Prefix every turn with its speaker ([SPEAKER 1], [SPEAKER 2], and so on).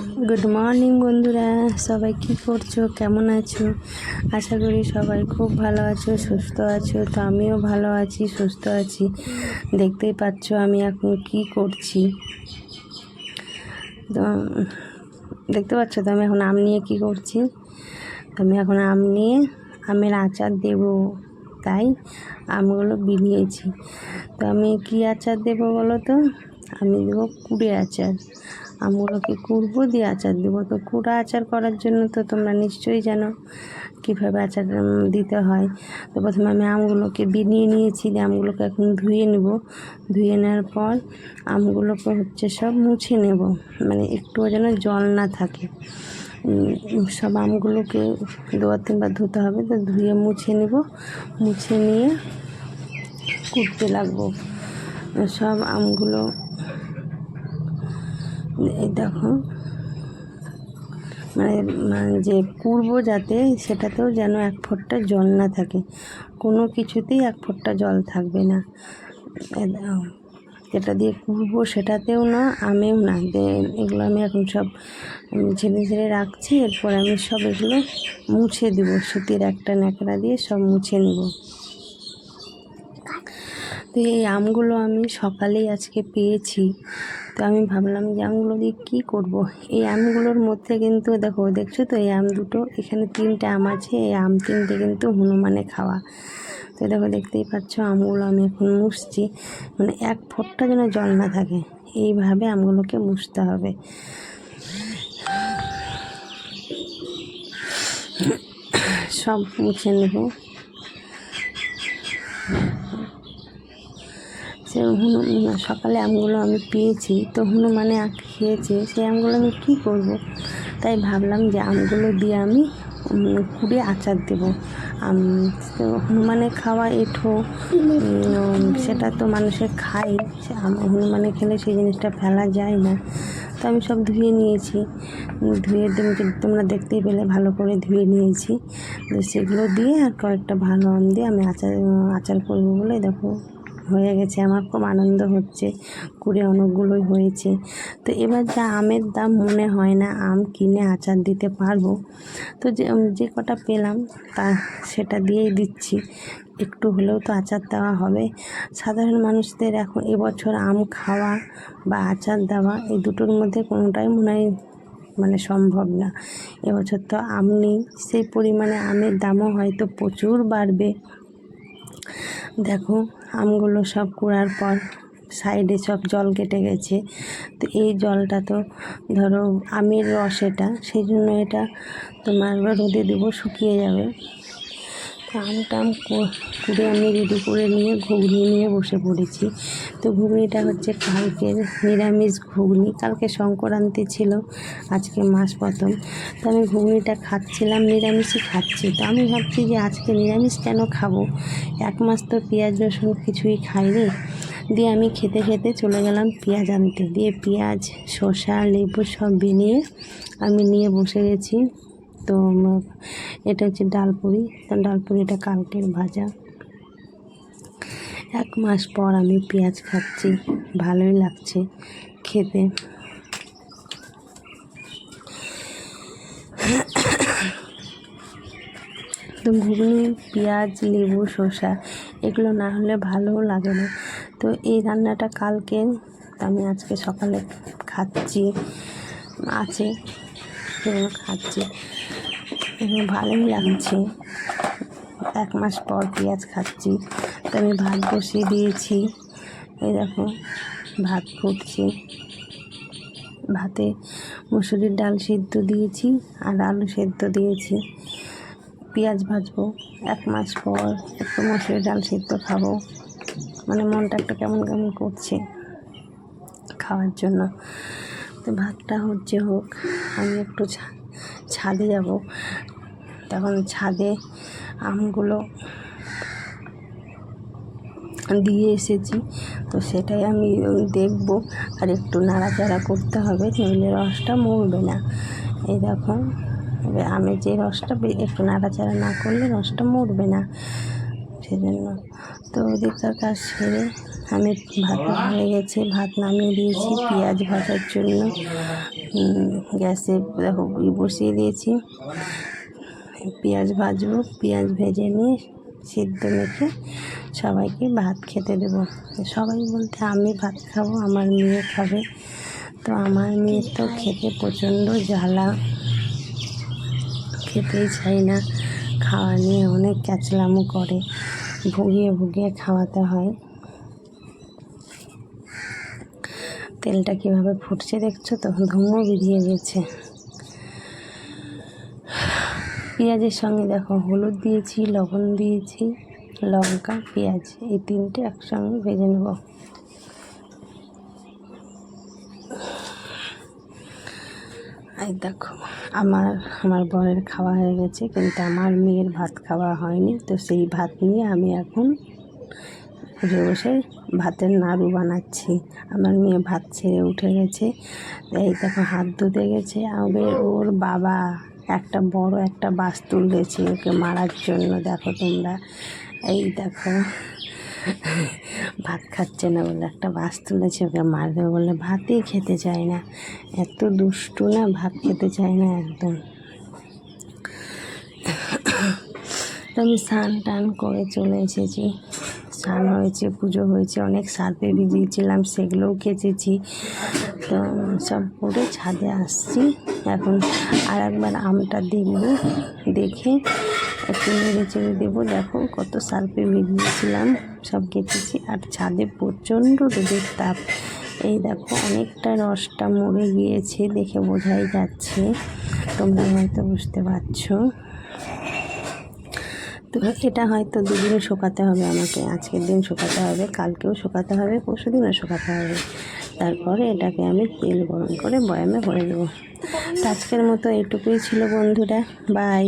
[SPEAKER 1] Good morning বন্ধুরা, সবাই কি করছো, কেমন আছো? আশা করি সবাই খুব ভালো আছো, সুস্থ আছো। তো আমিও ভালো আছি, সুস্থ আছি। দেখতেই পাচ্ছ আমি এখন কি করছি। তো দেখতে পাচ্ছ তো আমি এখন আম নিয়ে কি করছি। তো আমি এখন আম নিয়ে আমের আচার দেব, তাই আমগুলো বিলিয়েছি। তো আমি কি আচার দেবো বলো তো? আমি দেবো কুড়ে আচার। আমগুলোকে কুড়বো, দিয়ে আচার দেবো। তো কুড়া আচার করার জন্য তো তোমরা নিশ্চয়ই জানো কীভাবে আচার দিতে হয়। তো প্রথমে আমি আমগুলোকে বিনিয়ে নিয়েছি, দিয়ে আমগুলোকে এখন ধুয়ে নেব। ধুয়ে নেওয়ার পর আমগুলোকে সব মুছে নেব, মানে একটুও যেন জল না থাকে। সব আমগুলোকে 2-3 বার ধুতে হবে। তো ধুয়ে মুছে নেব, মুছে নিয়ে কুটতে লাগবো সব আমগুলো। এই দেখো, মানে যে কুড়বো যাতে সেটাতেও যেন এক ফোঁটা জল না থাকে, কোনো কিছুতেই এক ফোঁটা জল থাকবে না। যেটা দিয়ে কুড়বো সেটাতেও না, আমেও না। এগুলো আমি এখন সব ঝেড়ে ঝেড়ে রাখছি। এরপর আমি সব এগুলো মুছে দেবো, সুতির একটা ন্যাকড়া দিয়ে সব মুছে নেব। তো এই আমগুলো আমি সকালেই আজকে পেয়েছি। তো আমি ভাবলাম যে আমগুলো দিয়ে কী করব। এই আমগুলোর মধ্যে কিন্তু দেখছো তো, এই আম দুটো, এখানে 3টে আম আছে। এই আম 3টে কিন্তু হনুমানে খাওয়া। তো দেখতেই পাচ্ছ আমগুলো আমি এখন মুছছি, মানে এক ফোঁটা যেন জল না থাকে, এইভাবে আমগুলোকে মুছতে হবে। সব মুছে নেব। সকালে আমগুলো আমি পেয়েছি, তো হনুমানে খেয়েছে, সেই আমগুলো আমি কী করব। তাই ভাবলাম যে আমগুলো দিয়ে আমি কুড়ে আচার দেবো। তো হনুমানে খাওয়া এঁঠো, সেটা তো মানুষের খায়। হনুমানে খেলে সেই জিনিসটা ফেলা যায় না। তো আমি সব ধুয়ে নিয়েছি, ধুয়ে তোমরা দেখতেই পেলে ভালো করে ধুয়ে নিয়েছি। সেগুলো দিয়ে আর কয়েকটা ভালো আম দিয়ে আমি আচার করবো বলে দেখো হয়ে গেছে। আমার খুব আনন্দ হচ্ছে, কুড়ে অনেকগুলোই হয়েছে। তো এবার যা আমের দাম, মনে হয় না আম কিনে আচার দিতে পারবো। তো যে কটা পেলাম তা সেটা দিয়েই দিচ্ছি। একটু হলেও তো আচার দেওয়া হবে। সাধারণ মানুষদের এখন এবছর আম খাওয়া বা আচার দেওয়া, এই দুটোর মধ্যে কোনোটাই মনে হয় মানে সম্ভব না। এবছর তো আম নেই, সেই পরিমাণে আমের দামও হয়তো প্রচুর বাড়বে। দেখো আমগুলো সব কুড়ার পর সাইডে সব জল কেটে গেছে। তো এই জলটা তো ধরো আমের রস, এটা সেই জন্য এটা তোমার রোদে দেবো, শুকিয়ে যাবে। আমটা কুড়ে আমি রেডি করে নিয়ে ঘুগনি নিয়ে বসে পড়েছি। তো ঘুগনিটা হচ্ছে কালকের নিরামিষ ঘুগনি। কালকে সংক্রান্তি ছিল, আজকে মাস প্রথম। তো আমি ঘুগনিটা খাচ্ছিলাম, নিরামিষই খাচ্ছি। তো আমি ভাবছি যে আজকে নিরামিষ কেন খাবো, 1 মাস তো পেঁয়াজ রসুন কিছুই খাইনি। দিয়ে আমি খেতে খেতে চলে গেলাম পেঁয়াজ আনতে। দিয়ে পেঁয়াজ, শসা, লেবু সব বানিয়ে আমি নিয়ে বসে গেছি। তো এটা হচ্ছে ডালপুরি। তো ডালপুরিটা কালকের ভাজা। 1 মাস পর আমি পেঁয়াজ খাচ্ছি, ভালোই লাগছে খেতে। তো ঘুগনি, পেঁয়াজ, লেবু, শসা এগুলো না হলে ভালোও লাগে না। তো এই রান্নাটা কালকে, আমি আজকে সকালে খাচ্ছি, আছে খাচ্ছি, ভালোই লাগছে। 1 মাস পর পেঁয়াজ খাচ্ছি। তো আমি ভাত বসিয়ে দিয়েছি। এই দেখো ভাত ফুটছে। ভাতে মুসুরির ডাল সিদ্ধ দিয়েছি আর আলু সেদ্ধ দিয়েছি। পেঁয়াজ ভাজবো। 1 মাস পর একটু মুসুরির ডাল সিদ্ধ খাবো, মানে মনটা একটা কেমন কেমন করছে খাওয়ার জন্য। তো ভাতটা হোক, আমি একটু ছাদে যাব। তখন ছাদে আমগুলো দিয়ে এসেছি, তো সেটাই আমি দেখব। আর একটু নাড়াচাড়া করতে হবে, নইলে রসটা মরবে না। এই দেখো আমের যে রসটা, একটু নাড়াচাড়া না করলে রসটা মরবে না, সেজন্য। তো ওদিককার কাজ সেরে আমি ভাত হয়ে গেছে, ভাত নামিয়ে দিয়েছি। পেঁয়াজ ভাজার জন্য গ্যাসে দেখো বসিয়ে দিয়েছি। পেঁয়াজ ভাজবো, পেঁয়াজ ভেজে নিয়ে সিদ্ধ মেখে সবাইকে ভাত খেতে দেবো। সবাই বলতে আমি ভাত খাবো, আমার মেয়ে খাবে। তো আমার মেয়ে তো খেতে প্রচণ্ড জ্বালা, খেতেই চাই না। খাওয়া নিয়ে অনেক ক্যাচলামো করে, ভুগিয়ে ভুগিয়ে খাওয়াতে হয়। তেলটা কীভাবে ফুটছে দেখছো তো, ধুমো বেরিয়ে গেছে। পেঁয়াজের সঙ্গে দেখো হলুদ দিয়েছি, লবণ দিয়েছি, লঙ্কা, পেঁয়াজ এই তিনটে একসঙ্গে ভেজে নেব। এই দেখো আমার বরের খাওয়া হয়ে গেছে, কিন্তু আমার মেয়ের ভাত খাওয়া হয়নি। তো সেই ভাত নিয়ে আমি এখন বসে বসে ভাতের নাড়ু বানাচ্ছি। আমার মেয়ে ভাত ছেড়ে উঠে গেছে, এই দেখো হাত ধুতে গেছে। ওর বাবা একটা বড় একটা বাস তুলেছে ওকে মারার জন্য। দেখো তোমরা, এই দেখো ভাত খাচ্ছে না বলে একটা বাস তুলেছে ওকে মারবে বলে, ভাতই খেতে চায় না। এত দুষ্টু না, ভাত খেতে চায় না একদম। তো আমি স্নান টান করে চলে এসেছি। স্নান হয়েছে, পুজো হয়েছে, অনেক সার্ফে ভিজিয়েছিলাম, সেগুলোও কেচেছি। তো সব করে ছাদে আসছি এখন। আর একবার আমটা দেখব, দেখে একটু নেড়ে চেড়ে দেবো। দেখো কত সার্ফে ভিজিয়েছিলাম, সব কেচেছি। আর ছাদে প্রচণ্ড রোদের তাপ। এই দেখো অনেকটা রসটা মরে গিয়েছে, দেখে বোঝাই যাচ্ছে, তোমরা হয়তো বুঝতে পারছো। তো এটা হয়তো দুদিন শুকাতে হবে আমাকে, আজকের দিন শুকাতে হবে, কালকেও শুকাতে হবে, পরশুদিনও শুকাতে হবে। তারপরে এটাকে আমি তেল গরম করে বয়ামে ভরে দেবো। তো আজকের মতো এইটুকুই ছিল বন্ধুরা, বাই।